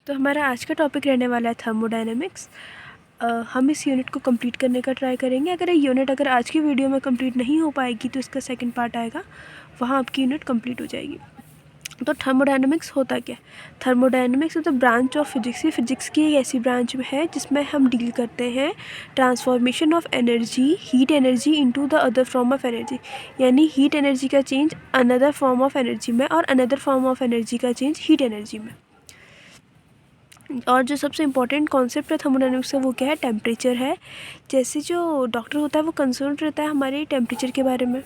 तो हमारा आज का टॉपिक रहने वाला है थर्मोडायनेमिक्स। हम इस यूनिट को कंप्लीट करने का ट्राई करेंगे। अगर ये यूनिट अगर आज की वीडियो में कंप्लीट नहीं हो पाएगी तो इसका सेकंड पार्ट आएगा, वहाँ आपकी यूनिट कंप्लीट हो जाएगी। तो थर्मोडायनेमिक्स होता क्या है? Thermodynamics is the branch of physics. ये फिजिक्स की एक ऐसी ब्रांच है जिसमें हम डील करते हैं transformation of energy, heat energy into the other form of energy, यानी हीट एनर्जी का change another form of energy में और अनदर फॉर्म ऑफ एनर्जी का चेंज हीट एनर्जी में। और जो सबसे इम्पॉर्टेंट कॉन्सेप्ट है थर्मोडायनेमिक्स का वो क्या है? टेम्परेचर है। जैसे जो डॉक्टर होता है वो कंसर्न रहता है हमारे टेम्परेचर के बारे में,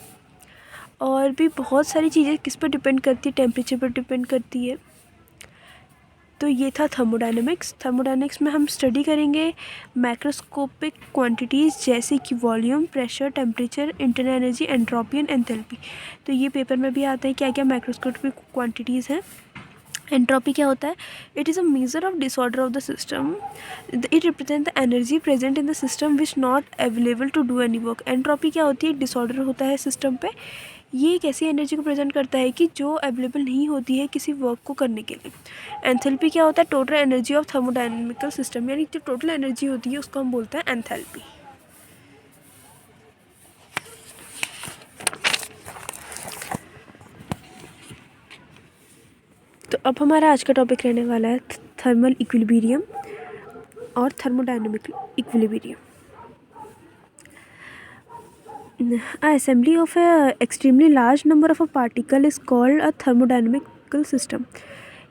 और भी बहुत सारी चीज़ें किस पर डिपेंड करती है, टेम्परेचर पर डिपेंड करती है। तो ये था थर्मोडायनेमिक्स। थर्मोडायनेमिक्स में हम स्टडी करेंगे मैक्रोस्कोपिक क्वांटिटीज़ जैसे कि volume, pressure, temperature, internal energy, entropy and enthalpy. तो ये पेपर में भी आता है क्या क्या मैक्रोस्कोपिक क्वांटिटीज़ हैं। एंट्रोपी क्या होता है? It is a measure of disorder of the system. It represent the energy present in the system which not available to do any work. Entropy क्या होती है? एक डिसऑर्डर होता है सिस्टम पे। ये एक ऐसी एनर्जी को प्रेजेंट करता है कि जो अवेलेबल नहीं होती है किसी वर्क को करने के लिए। एंथैल्पी क्या होता है? Total energy of thermodynamical system, यानी जो टोटल एनर्जी होती है उसको हम बोलते हैं एंथैल्पी। तो अब हमारा आज का टॉपिक रहने वाला है थर्मल इक्विलिब्रियम और thermodynamic equilibrium. Assembly of a extremely large number of a particle is called a thermodynamical system।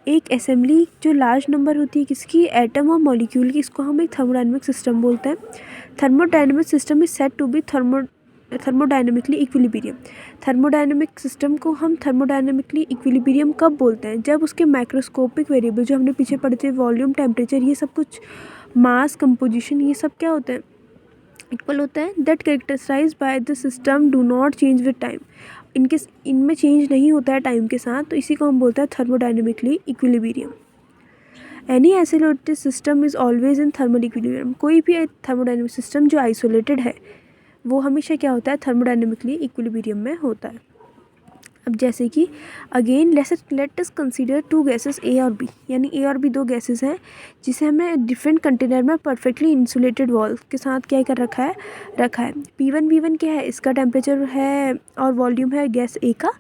एक असेंबली जो लार्ज नंबर होती है किसकी? एटम और मॉलिक्यूल की, इसको हम एक थर्मोडायनेमिक सिस्टम बोलते हैं। Thermodynamic system is said to be thermodynamically equilibrium. Thermodynamic system को हम थर्मोडायनेमिकली इक्विलिब्रियम कब बोलते हैं? जब उसके माइक्रोस्कोपिक वेरिएबल जो हमने पीछे पढ़े थे, वॉल्यूम, टेम्परेचर, ये सब कुछ, मास, कंपोजिशन, ये सब क्या होते हैं? इक्वल होता है। That characterise by the system do not change with time. इनमें चेंज नहीं होता है टाइम के साथ, तो इसी को हम बोलते हैं thermodynamically equilibrium. Any isolated system is always in thermal equilibrium. कोई भी थर्मोडायनेमिक सिस्टम जो आइसोलेटेड है वो हमेशा क्या होता है? थर्मोडायनेमिकली इक्विलिब्रियम में होता है। अब जैसे कि again let us consider two gases A और बी, यानी ए और बी दो गैसेस हैं जिसे हमने डिफरेंट कंटेनर में परफेक्टली इंसुलेटेड वॉल के साथ क्या कर रखा है। P1 V1 क्या है? इसका टेम्परेचर है और वॉल्यूम है गैस ए का।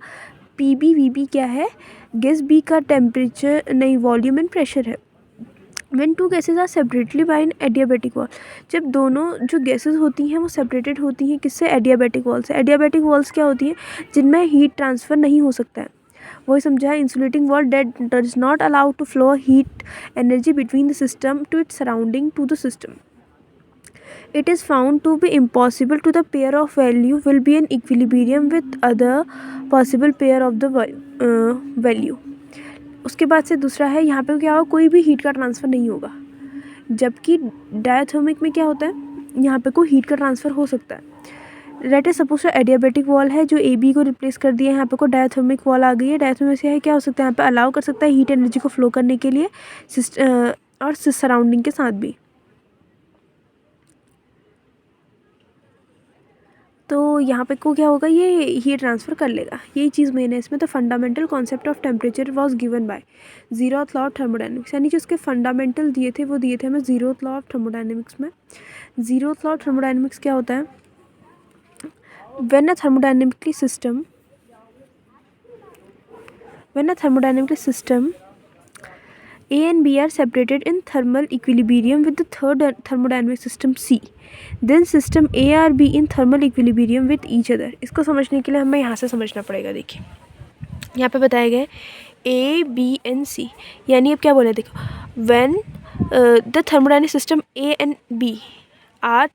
PB VB क्या है? गैस बी का टेम्परेचर नहीं, वॉल्यूम एंड प्रेशर है। When two gases are separately by an adiabatic wall, जब दोनों जो गैसेस होती हैं वो सेपरेटेड होती हैं किससे? एडियाबैटिक वॉल से। एडियाबैटिक वॉल्स क्या होती हैं? जिनमें हीट ट्रांसफ़र नहीं हो सकता है। वही समझा है, insulating wall that does not allow to flow heat energy between the system to its surrounding to the system. It is found to be impossible to the pair of value will be in equilibrium with other possible pair of the value। उसके बाद से दूसरा है, यहाँ पे क्या होगा? कोई भी हीट का ट्रांसफ़र नहीं होगा। जबकि डायथर्मिक में क्या होता है? यहाँ पे कोई हीट का ट्रांसफ़र हो सकता है। Let us suppose adiabatic wall है जो ए बी को रिप्लेस कर दिया है, यहाँ पे कोई डायथर्मिक वॉल आ गई है। डायथर्मिक से क्या हो सकता है? यहाँ पे अलाउ कर सकता है हीट एनर्जी को फ्लो करने के लिए और सराउंडिंग के साथ भी। तो यहाँ पे को क्या होगा? ये हीट ट्रांसफ़र कर लेगा, यही चीज़ मेन है इसमें। तो fundamental concept of temperature was given by zeroth law of thermodynamics, यानी जो उसके फंडामेंटल दिए थे वो दिए थे हमें जीरोथ लॉ ऑफ थर्मोडायनेमिक्स में। जीरोथ लॉ ऑफ थर्मोडायनेमिक्स क्या होता है? When a thermodynamically system A and B are separated in thermal equilibrium with the third thermodynamic system C, then system A or B in thermal equilibrium with each other। इसको समझने के लिए हमें यहाँ से समझना पड़ेगा। देखिए यहाँ पे बताया गया है A, B and C, यानी अब क्या बोले? देखो, when the thermodynamic system A and B are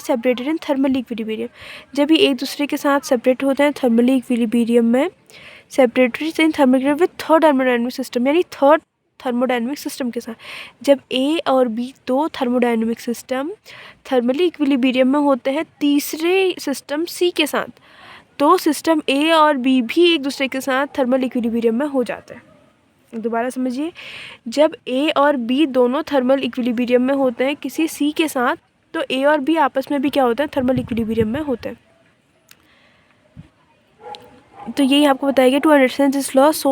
separated in thermal equilibrium, जब ये एक दूसरे के साथ सेपरेट होते हैं थर्मली इक्विलिब्रियम में, separately in thermal with third thermodynamic system, यानी थर्ड थर्मोडायनेमिक सिस्टम के साथ। जब ए और बी दो थर्मोडायनेमिक सिस्टम थर्मली इक्विलिब्रियम में होते हैं तीसरे सिस्टम सी के साथ, तो सिस्टम ए और बी भी एक दूसरे के साथ थर्मल इक्विलिब्रियम में हो जाते हैं। दोबारा समझिए, जब ए और बी दोनों थर्मल इक्विलिब्रियम में होते हैं किसी सी के साथ, तो ए और बी आपस में भी क्या होते हैं? थर्मल इक्विलिब्रियम में होते हैं। तो यही आपको बताएगा to understand this law so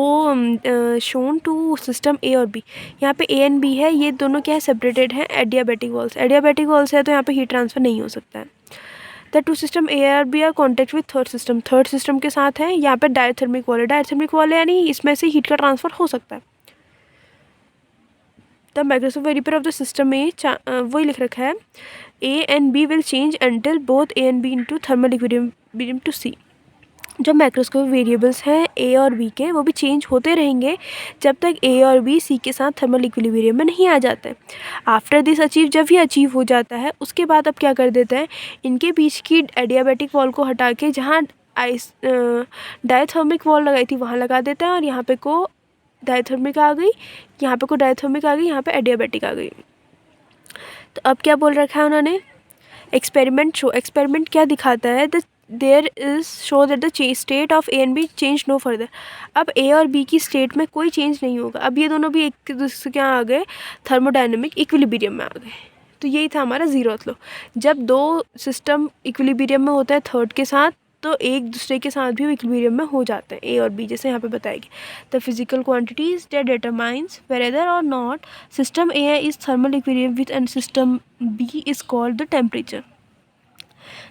shown two system A और बी। यहाँ पे ए एंड बी है, ये दोनों क्या है, सेपरेटेड हैं एडियाबैटिक वॉल्स। एडियाबैटिक वॉल्स है तो यहाँ पे हीट ट्रांसफ़र नहीं हो सकता है। द टू सिस्टम ए और B are contact with third system के साथ है। यहाँ पे डायथर्मिक वॉल है, डायथर्मिक वॉल है यानी इसमें से हीट का ट्रांसफ़र हो सकता है। The microscope variable of the system में वही लिख रखा है, A and B will change until both A and B into thermal equilibrium to C. जो माइक्रोस्कोप वेरिएबल्स हैं ए और बी के, वो भी चेंज होते रहेंगे जब तक ए और बी सी के साथ थर्मल इक्विलिब्रियम में नहीं आ जाते हैं। आफ्टर दिस अचीव, जब ये अचीव हो जाता है उसके बाद अब क्या कर देते हैं, इनके बीच की एडियाबैटिक वॉल को हटा के जहाँ डायथर्मिक वॉल लगाई थी वहाँ लगा देते हैं, और यहाँ पे को डायथर्मिक आ गई, यहाँ पे को डायथर्मिक आ गई, यहाँ पे एडियाबैटिक आ गई। तो अब क्या बोल रखा है उन्होंने, एक्सपेरिमेंट शो। एक्सपेरिमेंट क्या दिखाता है, there is show that the state of A and B change no further. अब ए और बी की स्टेट में कोई चेंज नहीं होगा, अब ये दोनों भी एक दूसरे के यहाँ आ गए, थर्मोडायनेमिक इक्विलिब्रियम में आ गए। तो यही था हमारा जीरोथ लॉ। जब दो सिस्टम इक्विलिब्रियम में होता है थर्ड के साथ, तो एक दूसरे के साथ भी इक्विलिब्रियम में हो जाते हैं ए और बी, जैसे यहाँ पे बताएगी। The physical quantities that determines whether or not system A is thermal equilibrium with and system B is called the temperature.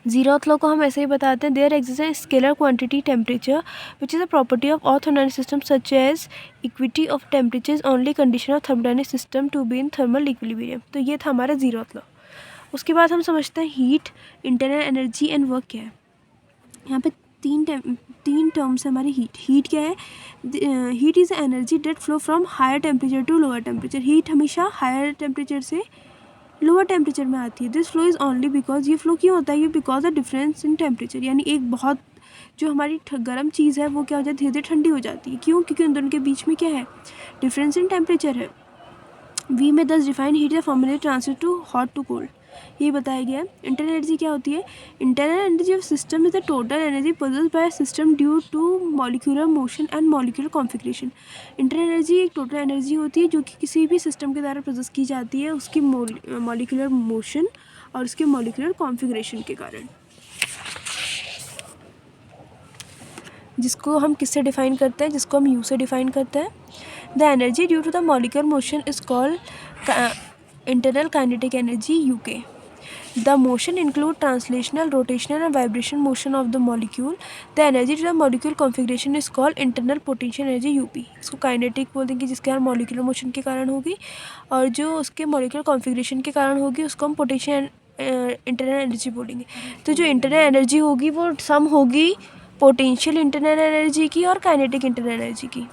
Zeroth law को हम ऐसे ही बताते हैं, there exist a scalar quantity temperature which is a property of all thermodynamic system such as equity of temperature is only condition of thermodynamic system to be in thermal equilibrium. तो ये था हमारा जीरोथ लॉ। उसके बाद हम समझते हैं heat, internal energy and work क्या है। यहाँ पे तीन टर्म्स है हमारी। हीट क्या है, heat is energy that flow from higher temperature to lower temperature. Heat हमेशा हायर टेम्परेचर से लोअर टेम्परेचर में आती है। This flow is only because, ये फ्लो क्यों होता है, ये because the difference in temperature, यानी एक बहुत जो हमारी गर्म चीज़ है वो क्या हो जाती है, धीरे धीरे ठंडी हो जाती है। क्यों, क्योंकि उन दोनों के बीच में क्या है, डिफरेंस इन टेम्परेचर है। We may thus define heat या फॉर्मूले transfer to hot to cold, ये बताया गया है। इंटरनल एनर्जी क्या होती है, internal energy of system is the total energy produced by system due to molecular motion and molecular configuration. Internal energy एक टोटल एनर्जी होती है जो कि किसी भी सिस्टम के द्वारा प्रोड्यूस की जाती है उसकी मॉलिक्यूलर मोशन और उसके मॉलिक्यूलर कॉन्फिगरेशन के कारण, जिसको हम किससे डिफाइन करते हैं, जिसको हम यू से डिफाइन करते हैं। The energy due to the molecular motion is called internal kinetic energy UK. The motion include translational, rotational and vibration motion of the molecule. The energy to the molecule configuration is called internal potential energy UP. इसको kinetic बोल देंगे जिसके कारण molecular motion के कारण होगी, और जो उसके मॉलिक्यूलर कॉन्फिगरेशन के कारण होगी उसको हम पोटेंशियल इंटरनल एनर्जी बोलेंगे। तो जो इंटरनल एनर्जी होगी वो सम होगी पोटेंशियल इंटरनल एनर्जी की और काइनेटिक इंटरनल एनर्जी की,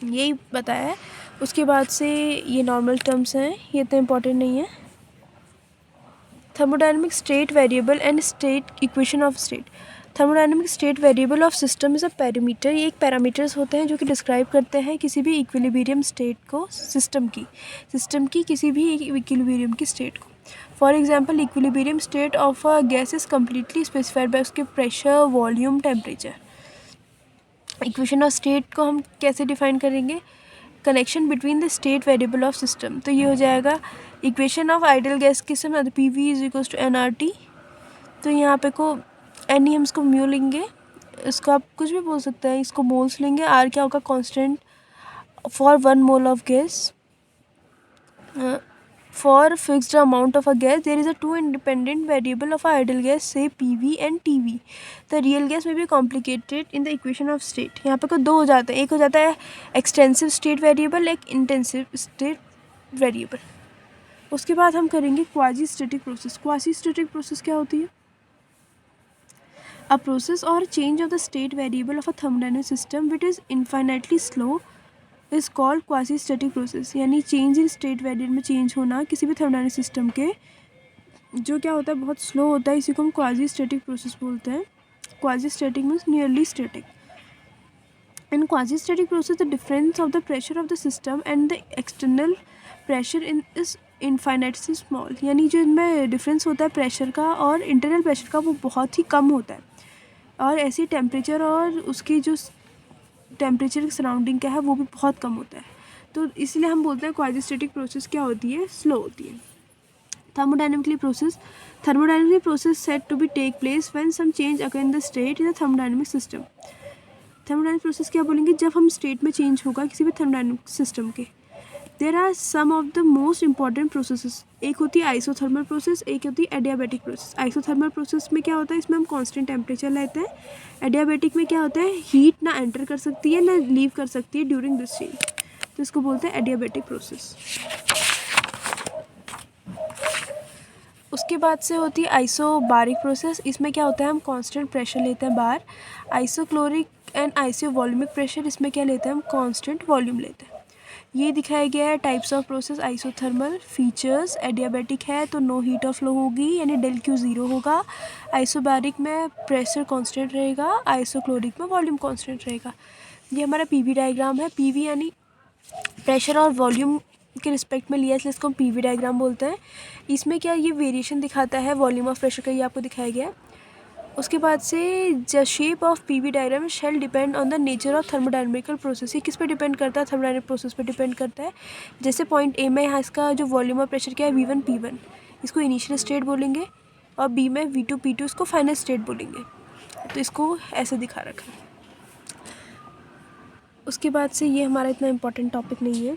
यही बताया है। उसके बाद से ये नॉर्मल टर्म्स हैं, ये इतना इंपॉर्टेंट नहीं है। Thermodynamic state variable and state equation of state. Thermodynamic state variable of system is a parameter, ये एक पैरामीटर्स होते हैं जो कि डिस्क्राइब करते हैं किसी भी इक्विलिब्रियम स्टेट को, सिस्टम की किसी भी इक्विलिब्रियम की स्टेट को। For example equilibrium state of a gas is completely specified by उसके pressure, volume, temperature. Equation of state को हम कैसे डिफाइन करेंगे, connection between the state variable of system. तो ये हो जाएगा इक्वेशन ऑफ आइडियल गैस की समय P V is equals to N R T. तो यहाँ पे को एन ही हम इसको म्यू लेंगे, इसको आप कुछ भी बोल सकते हैं, इसको मोल्स लेंगे। आर क्या होगा, constant for 1 mole of gas. For fixed amount of a gas there is a two independent variable of ideal gas से P V and T V. The real gas में be complicated in the equation of state. यहाँ पे को दो हो जाते हैं, एक हो जाता है एक्सटेंसिव स्टेट वेरिएबल, एक इंटेंसिव स्टेट वेरिएबल। उसके बाद हम करेंगे quasi static process. Quasi static process क्या होती है, अ प्रोसेस और change of the state variable of a thermodynamic system which is infinitely slow is called quasi static process. यानी चेंज इन स्टेट वेरिएबल में चेंज होना किसी भी thermodynamic system के, जो क्या होता है, बहुत स्लो होता है, इसी को हम क्वाजी स्टैटिक प्रोसेस बोलते हैं। Quasi static means nearly static. In quasi-static process, the difference of the pressure of the system and the external pressure is infinitely small। यानी जो इनमें डिफरेंस होता है प्रेशर का और इंटरनल प्रेशर का वो बहुत ही कम होता है, और ऐसे टेम्परेचर और उसकी जो टेम्परेचर की सराउंडिंग क्या है वो भी बहुत कम होता है। तो इसलिए हम बोलते हैं क्वाजी-स्टैटिक प्रोसेस क्या होती है, स्लो होती है। Thermodynamically process said to be take place when some change occur in the state in the thermodynamic system। Thermodynamic process क्या बोलेंगे, जब हम स्टेट में चेंज होगा किसी भी थर्मोडायनेमिक सिस्टम के। There are some of the most important processes. एक होती है आइसोथर्मल प्रोसेस, एक होती है एडियाबैटिक प्रोसेस। आइसोथर्मल प्रोसेस में क्या होता है, इसमें हम कांस्टेंट टेम्परेचर लेते हैं। एडियाबैटिक में क्या होता है, हीट ना एंटर कर सकती है ना लीव कर सकती है ड्यूरिंग दिस चेंज, तो इसको बोलते हैं एडियाबैटिक प्रोसेस। उसके बाद से होती है आइसोबारिक प्रोसेस। इसमें क्या होता है, हम कांस्टेंट प्रेशर लेते हैं बार। आइसोक्लोरिक एंड आइसोवॉल्यूमिक प्रेशर, इसमें क्या लेते हैं, हम कांस्टेंट वॉल्यूम लेते हैं। ये दिखाया गया है types of process isothermal. Features, adiabatic है तो नो हीट ऑफ फ्लो होगी यानी डेल क्यू ज़ीरो होगा। आइसोबारिक में प्रेशर कांस्टेंट रहेगा, आइसोक्लोरिक में वॉल्यूम कांस्टेंट रहेगा। ये हमारा पीवी डायग्राम है। पीवी यानी प्रेशर और वॉल्यूम के रिस्पेक्ट में लिया इसलिए इसको हम पीवी डायग्राम बोलते हैं। इसमें क्या ये वेरिएशन दिखाता है वॉल्यूम ऑफ प्रेशर का, ये आपको दिखाया गया है। उसके बाद से the shape of PV diagram shall depend on the nature of thermodynamical process. ये किस पे डिपेंड करता है, थर्मोडायनेमिक प्रोसेस पे डिपेंड करता है। जैसे पॉइंट ए में यहाँ इसका जो वॉल्यूम ऑफ प्रेशर क्या है V1 P1, इसको इनिशियल स्टेट बोलेंगे, और बी में V2 P2 इसको फाइनल स्टेट बोलेंगे। तो इसको ऐसे दिखा रखा है। उसके बाद से ये हमारा इतना इम्पोर्टेंट टॉपिक नहीं है,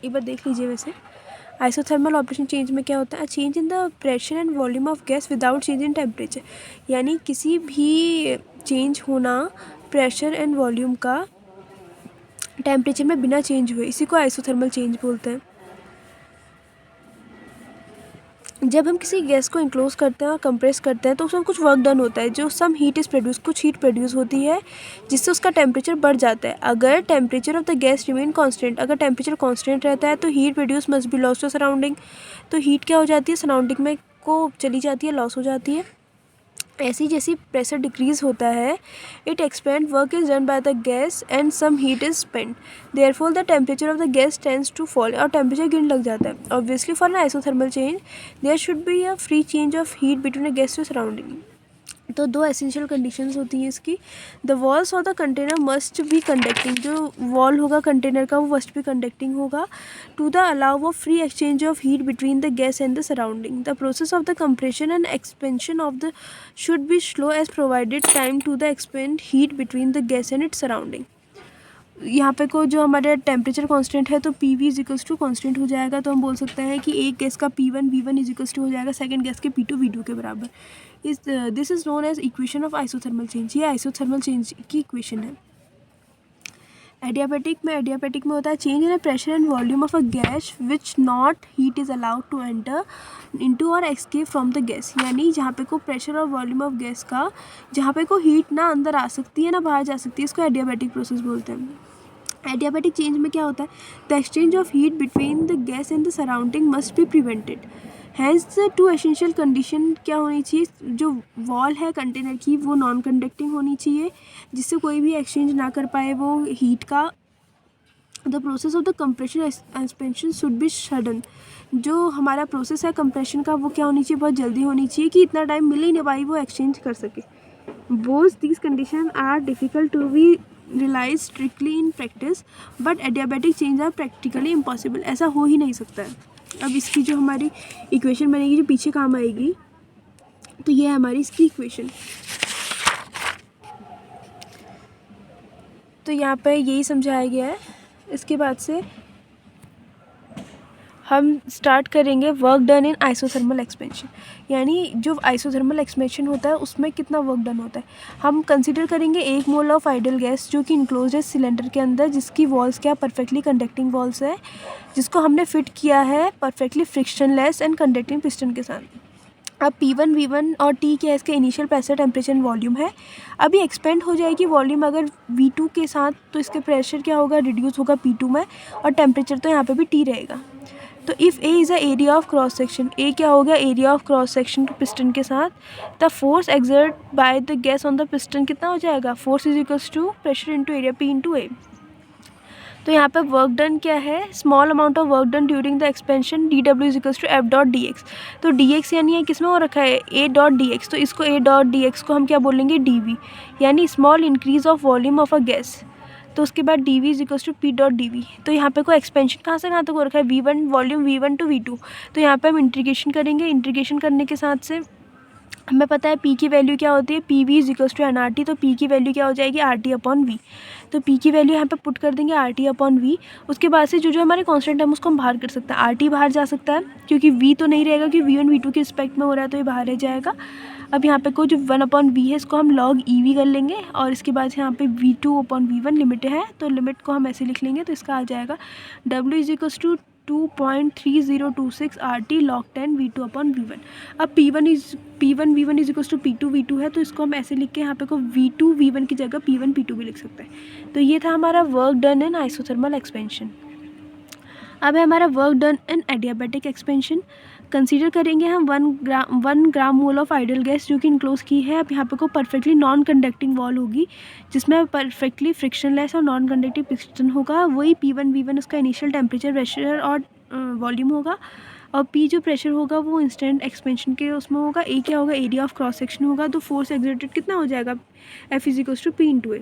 एक बार देख लीजिए। वैसे आइसोथर्मल ऑपरेशन चेंज में क्या होता है, change in the pressure and volume of gas without change in temperature. यानी किसी भी चेंज होना प्रेशर एंड वॉल्यूम का टेम्परेचर में बिना चेंज हुए, इसी को आइसोथर्मल चेंज बोलते हैं। जब हम किसी गैस को इंक्लोज करते हैं और कंप्रेस करते हैं तो उसमें कुछ वर्क डन होता है, जो सम हीट इज़ प्रोड्यूस, कुछ हीट प्रोड्यूस होती है जिससे उसका टेम्परेचर बढ़ जाता है। अगर temperature of the gas remain constant, अगर टेम्परेचर कांस्टेंट रहता है तो heat produce must be loss to surrounding. तो हीट क्या हो जाती है, सराउंडिंग में को चली जाती है, लॉस हो जाती है। ऐसी जैसी प्रेशर डिक्रीज होता है, it expand, work is done by the gas and some heat is spend, therefore the temperature of the gas tends to fall, और टेम्परेचर गिरने लग जाता है। Obviously for an isothermal change there should be a free change of heat between a gas to surrounding. तो दो essential conditions होती हैं इसकी। The walls of the container must be conducting, जो वॉल होगा कंटेनर का वो मस्ट बी कंडक्टिंग होगा, to the allow of free exchange of heat between the gas and the surrounding. The process of the compression and expansion of the should be slow as provided time to the expand heat between the gas and its surrounding. यहाँ पे को जो हमारा temperature constant है तो PV is equals to constant हो जाएगा, तो हम बोल सकते हैं कि एक गैस का P1 V1 is equals to हो जाएगा सेकंड गैस के P2 V2 के बराबर। This is known as equation of isothermal change. ये आइसोथर्मल चेंज की इक्वेशन है। एडियाबैटिक में होता है change in pressure and volume of a gas which not heat is allowed to enter into और एस्केप फ्रॉम द गैस। यानी जहाँ पे को प्रेशर और वॉल्यूम ऑफ गैस का, जहाँ पे को हीट ना अंदर आ सकती है ना बाहर जा सकती है, इसको एडियाबैटिक प्रोसेस बोलते हैं। एडियाबैटिक चेंज में क्या होता है, the exchange of heat between the gas and the surrounding must be prevented. Has the two essential condition क्या होनी चाहिए, जो वॉल है कंटेनर की वो नॉन कंडक्टिंग होनी चाहिए, जिससे कोई भी एक्सचेंज ना कर पाए वो हीट का। The process of the compression expansion should be sudden, जो हमारा प्रोसेस है कंप्रेशन का वो क्या होनी चाहिए, बहुत जल्दी होनी चाहिए कि इतना टाइम मिल ही नहीं पाई वो एक्सचेंज कर सके। Both these condition are difficult to be realise strictly in practice, but adiabatic change are practically impossible. ऐसा हो ही नहीं सकता है। अब इसकी जो हमारी इक्वेशन बनेगी जो पीछे काम आएगी, तो ये है हमारी इसकी इक्वेशन। तो यहाँ पे यही समझाया गया है। इसके बाद से हम स्टार्ट करेंगे work done in isothermal expansion. यानी जो आइसोथर्मल एक्सपेंशन होता है उसमें कितना वर्क डन होता है। हम कंसीडर करेंगे 1 मोल ऑफ आइडियल गैस जो कि इनक्लोज है सिलेंडर के अंदर, जिसकी वॉल्स क्या परफेक्टली कंडक्टिंग वॉल्स है, जिसको हमने फिट किया है perfectly frictionless and conducting piston के साथ। अब P1 V1 और T क्या है, इसका initial pressure temperature and volume है। अभी एक्सपेंड हो जाएगी वॉल्यूम अगर V2 के साथ, तो इसके प्रेशर क्या होगा, रिड्यूस होगा P2 में, और टेम्परेचर तो यहाँ पे भी T रहेगा। तो if A is a area of cross section, A क्या हो गया, area of cross section piston के साथ, the force exert by the gas on the piston कितना हो जाएगा, force is equals to pressure into area P into A। तो यहाँ पे वर्क डन क्या है, small amount of work done during the expansion, dW is equals to F dot dx। तो dx यानी ये किस में हो रखा है, A डॉट dx, तो इसको A डॉट dx को हम क्या बोलेंगे, dV, यानी small increase of volume of a gas. तो उसके बाद dV is equals to P dot dV। तो यहाँ पे कोई एक्सपेंशन कहाँ से कहाँ तक हो रखा है, V1 volume V1 to V2। तो यहाँ पे हम इंटीग्रेशन करेंगे, इंटीग्रेशन करने के साथ से हमें पता है पी की वैल्यू क्या होती है, P V is equals to N R T, तो पी की वैल्यू क्या हो जाएगी, आर टी अपॉन वी। तो पी की वैल्यू यहाँ पे पुट कर देंगे आर टी अपॉन वी। उसके बाद से जो जो हमारे कांस्टेंट है उसको हम बाहर कर सकते हैं। आर टी बाहर जा सकता है क्योंकि वी तो नहीं रहेगा, क्योंकि वी वन वी टू के रिस्पेक्ट में हो रहा है तो ये बाहर रह जाएगा। अब यहाँ पे को जो वन अपॉन वी है इसको हम लॉग ई वी कर लेंगे, और इसके बाद यहाँ पे V two upon V one limit है, तो लिमिट को हम ऐसे लिख लेंगे, तो इसका आ जाएगा W is equals to 2.3026 R T log 10 V two upon V one. अब P one V one is equals to P two V two है, तो इसको हम ऐसे लिख के यहाँ पे को वी टू वी वन की जगह पी वन पी टू भी लिख सकते हैं। तो ये था हमारा work done in isothermal expansion. अब है हमारा work done in adiabatic expansion. Consider करेंगे हम 1 ग्राम मोल ऑफ आइडियल गैस जो कि इनक्लोज की है। अब यहाँ पे को परफेक्टली नॉन कंडक्टिंग वॉल होगी जिसमें परफेक्टली फ्रिक्शनलेस और नॉन कंडक्टिव पिस्टन होगा। वही P1 V1 उसका इनिशियल टेम्परेचर, प्रेशर और वॉल्यूम होगा, और P जो प्रेशर होगा वो इंस्टेंट एक्सपेंशन के उसमें होगा। A क्या होगा, एरिया ऑफ क्रॉस सेक्शन होगा। तो फोर्स एक्सर्टेड कितना हो जाएगा, F is equals to P into A।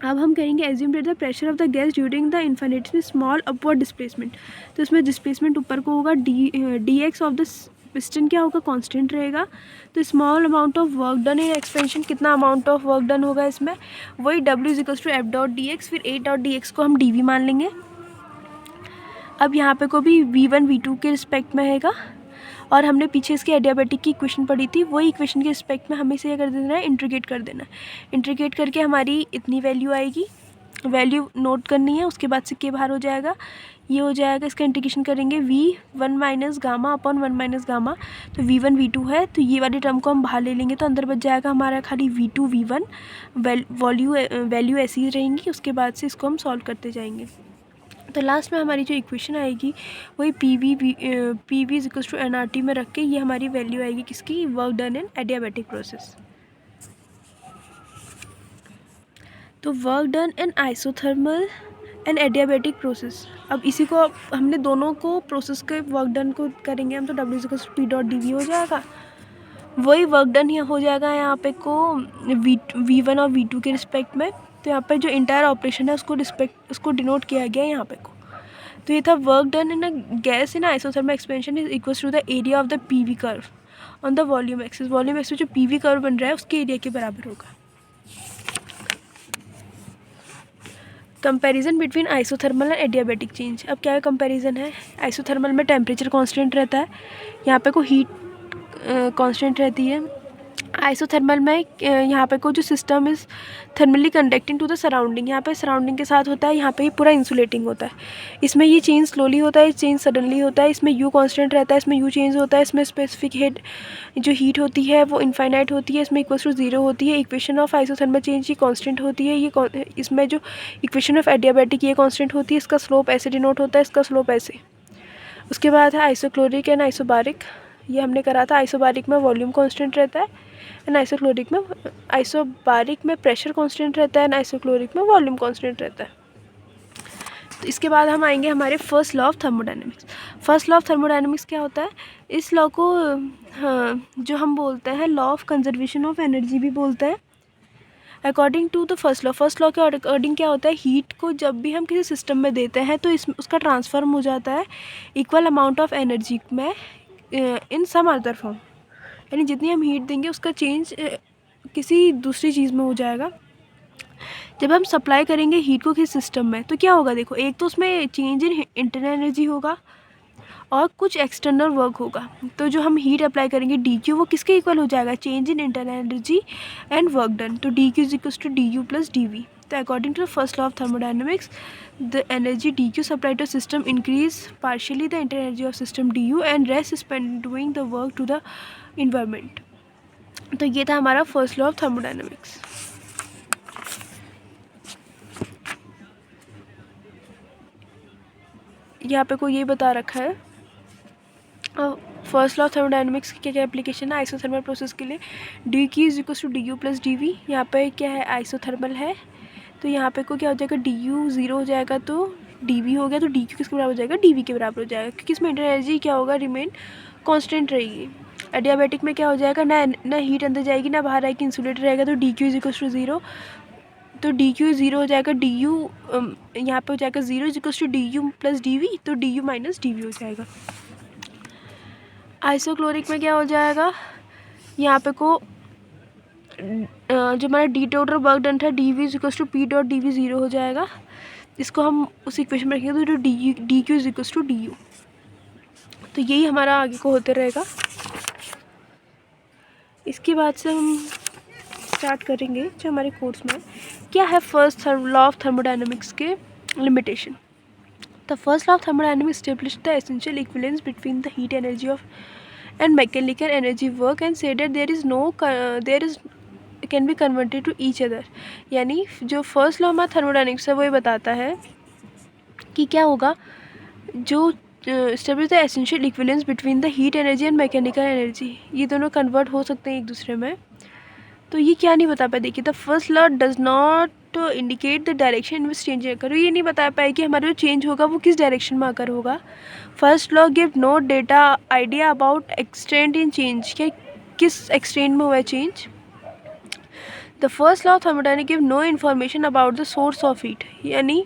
अब हम करेंगे assume that the pressure of the gas during the infinitely small upward displacement. तो इसमें डिस्प्लेसमेंट ऊपर को होगा, d x of the piston क्या होगा, कांस्टेंट रहेगा। तो small amount of work done in expansion, कितना अमाउंट ऑफ वर्क डन होगा इसमें, वही W is equals to F dot d x, फिर ए डॉट डी एक्स को हम डी वी मान लेंगे। अब यहाँ पे को भी वी वन वी टू के रिस्पेक्ट में रहेगा, और हमने पीछे इसके एडियाबैटिक की इक्वेशन पढ़ी थी, वही इक्वेशन के रिस्पेक्ट में हमें इसे क्या कर देना है, इंटीग्रेट कर देना है। इंटीग्रेट करके हमारी इतनी वैल्यू आएगी, वैल्यू नोट करनी है, उसके बाद से के बाहर हो जाएगा, ये हो जाएगा। इसका इंटीग्रेशन करेंगे V one minus gamma upon one minus gamma, तो वी वन वी टू है, तो ये वाली टर्म को हम बाहर ले लेंगे, तो अंदर बच जाएगा हमारा खाली V two V one. Value ऐसी ही रहेंगी, उसके बाद से इसको हम सॉल्व करते जाएंगे। तो लास्ट में हमारी जो इक्वेशन आएगी वही P V is equals to N R T में रख के ये हमारी वैल्यू आएगी किसकी, work done in adiabatic process. तो work done in isothermal and adiabatic process. अब इसी को हमने दोनों को प्रोसेस के वर्क डन को करेंगे हम, तो W is equals to P dot d V हो जाएगा। वही वर्क डन यहाँ हो जाएगा यहाँ पे को वी वन और वी टू के रिस्पेक्ट में। तो यहाँ पे जो इंटायर ऑपरेशन है उसको डिनोट किया गया है यहाँ पे को। तो ये था work done in a gas in isothermal expansion is equals to the area of the P V curve on the volume axis. Volume axis जो पी वी कर्व बन रहा है उसके एरिया के बराबर होगा। Comparison between isothermal and adiabatic change. अब क्या कंपैरिजन है, आइसोथर्मल में टेम्परेचर कांस्टेंट रहता है, यहाँ पे को हीट कांस्टेंट रहती है। आइसोथर्मल में यहाँ पे को जो system is thermally conducting to the surrounding, यहाँ पे सराउंडिंग के साथ होता है, यहाँ पे ये पूरा इंसुलेटिंग होता है। इसमें ये चेंज स्लोली होता है, चेंज सडनली होता है। इसमें यू कांस्टेंट रहता है, इसमें यू चेंज होता है। इसमें स्पेसिफिक जो हीट होती है वो इनफाइनाइट होती है, इसमें इक्वल्स टू जीरो होती है। इक्वेशन ऑफ आइसोथर्मल चेंज ये कांस्टेंट होती है, ये इसमें जो इक्वेशन ऑफ एडियाबैटिक ये कांस्टेंट होती है, इसका स्लोप ऐसे डिनोट होता है, इसका स्लोप ऐसे। उसके बाद है आइसोक्लोरिक एंड आइसोबारिक, ये हमने करा था। आइसोबारिक में वॉल्यूम कांस्टेंट रहता है एंड आइसोबारिक में प्रेशर कांस्टेंट रहता है एंड आइसोक्लोरिक में वॉल्यूम कांस्टेंट रहता है। तो इसके बाद हम आएंगे हमारे first law of thermodynamics. First law of thermodynamics क्या होता है, इस लॉ को जो हम बोलते हैं law of conservation of energy भी बोलते हैं। According to the first law के अकॉर्डिंग क्या होता है, हीट को जब भी हम किसी सिस्टम में देते हैं तो उसका ट्रांसफॉर्म हो जाता है इक्वल अमाउंट ऑफ एनर्जी में इन सम अदर फॉर्म, यानी जितनी हम हीट देंगे उसका चेंज किसी दूसरी चीज़ में हो जाएगा। जब हम सप्लाई करेंगे हीट को किसी सिस्टम में तो क्या होगा, देखो एक तो उसमें चेंज इन इंटरनल एनर्जी होगा और कुछ एक्सटर्नल वर्क होगा। तो जो हम हीट अप्लाई करेंगे डी क्यू वो किसके इक्वल हो जाएगा, change in internal energy and work done. तो D Q is equals to D U plus D V. तो according to the first law of thermodynamics the energy D Q supply to system increase partially the internal energy of system D U and rest spend doing the work to the environment. तो ये था हमारा first law of thermodynamics. यहाँ पे कोई ये बता रखा है फर्स्ट लॉ ऑफ थर्मोडायनेमिक्स की क्या क्या एप्लीकेशन है आइसोथर्मल प्रोसेस के लिए। D Q is equals to D U plus D V. यहाँ पे क्या है, आइसोथर्मल है, तो यहाँ पे को क्या हो जाएगा, डी यू ज़ीरो हो जाएगा तो डी वी हो गया, तो डी क्यू किसके बराबर हो जाएगा, डी वी के बराबर हो जाएगा, क्योंकि इसमें इंटरनल एनर्जी क्या होगा, रिमेन कॉन्स्टेंट रहेगी। एडियाबैटिक में क्या हो जाएगा, ना हीट अंदर जाएगी ना बाहर आएगी, इंसुलेटर रहेगा, तो D Q is equals to zero. तो डी क्यू ज़ीरो हो जाएगा, डी यू यहाँ पे हो जाएगा zero is equals to D U plus D V, तो D U minus D V हो जाएगा। आइसोक्लोरिक में क्या हो जाएगा, यहाँ पे को जो हमारा डी टोटल वर्क डन था d V is equals to P dot d V 0 हो जाएगा। इसको हम उस इक्वेशन में रखेंगे तो D Q is equals to D U. तो यही हमारा आगे को होते रहेगा। इसके बाद से हम स्टार्ट करेंगे जो हमारे कोर्स में क्या है फर्स्ट लॉ ऑफ थर्मोडायनेमिक्स के लिमिटेशन। The first law of thermodynamics establish the essential equivalence between the heat energy of and mechanical energy work and said that there is can be converted to each other. यानी जो first law हमारा thermodynamics है वो ये बताता है कि क्या होगा, जो establish the essential equivalence between the heat energy and mechanical energy, ये दोनों कन्वर्ट हो सकते हैं एक दूसरे में। तो ये क्या नहीं बता पाए, देखिए the first law does not indicate the direction in which change occur. ये नहीं बता पाए कि हमारा जो चेंज होगा वो किस डायरेक्शन में आकर होगा। First law give no data idea about extent in change, क्या किस एक्सटेंट में हुआ है change. The first law of thermodynamics give no information about the source of heat, यानी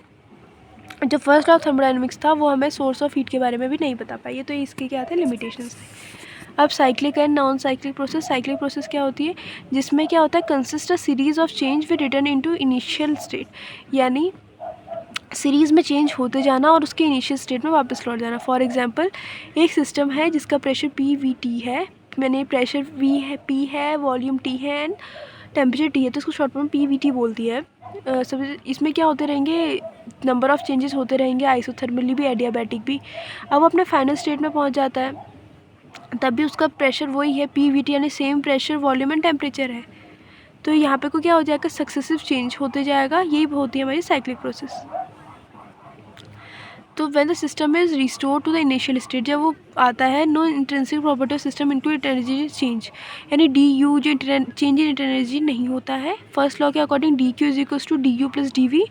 जो फर्स्ट लॉ ऑफ थर्मोडायनेमिक्स था वो हमें सोर्स ऑफ हीट के बारे में भी नहीं बता पाई। तो इसके क्या थे, लिमिटेशंस थे। अब cyclic and non cyclic process. Cyclic process क्या होती है, जिसमें क्या होता है, consist a series of change with return into initial state, यानी सीरीज़ में चेंज होते जाना और उसके इनिशियल स्टेट में वापस लौट जाना। फॉर एग्जांपल एक सिस्टम है जिसका प्रेशर पी वी टी है, मैंने प्रेशर वी है, पी है, वॉल्यूम टी है एंड टेम्परेचर टी है, तो इसको short form P V T बोलती है। सब इसमें क्या होते रहेंगे, नंबर ऑफ़ चेंजेस होते रहेंगे, आइसोथर्मली भी एडियाबैटिक भी। अब वो अपने फाइनल स्टेट में पहुंच जाता है, तब भी उसका प्रेशर वही है पी वी टी, यानी same pressure volume and temperature है। तो यहाँ पे को क्या हो जाएगा, सक्सेसिव चेंज होते जाएगा। यही होती है हमारी साइक्लिक प्रोसेस। तो when the system is restore to the initial state, जब वो आता है no intrinsic property of system into energy change, यानी डी यू जो चेंज इन एनर्जी नहीं होता है। फर्स्ट लॉ के according d Q is equals to D U plus D V.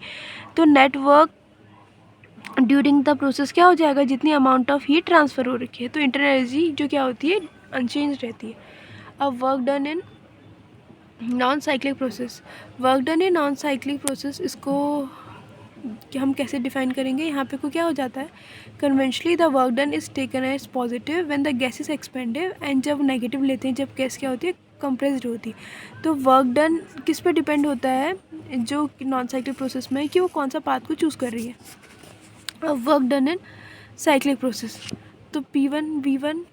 तो नेटवर्क ड्यूरिंग द प्रोसेस क्या हो जाएगा, जितनी अमाउंट ऑफ हीट ट्रांसफ़र हो रखी है, तो इंटर एनर्जी जो क्या होती है अनचेंज रहती है। अब work done in non cyclic process. Work done in non cyclic process, इसको कि हम कैसे डिफाइन करेंगे। यहाँ पे को क्या हो जाता है, conventionally the work done is taken as positive when the gas is expansive, and जब नेगेटिव लेते हैं जब गैस क्या होती है कंप्रेस्ड होती है। तो वर्क डन किस पे डिपेंड होता है, जो नॉन साइक्लिक प्रोसेस में है कि वो कौन सा पाथ को चूज़ कर रही है। अब वर्क डन इन साइक्लिक प्रोसेस, तो P1 V1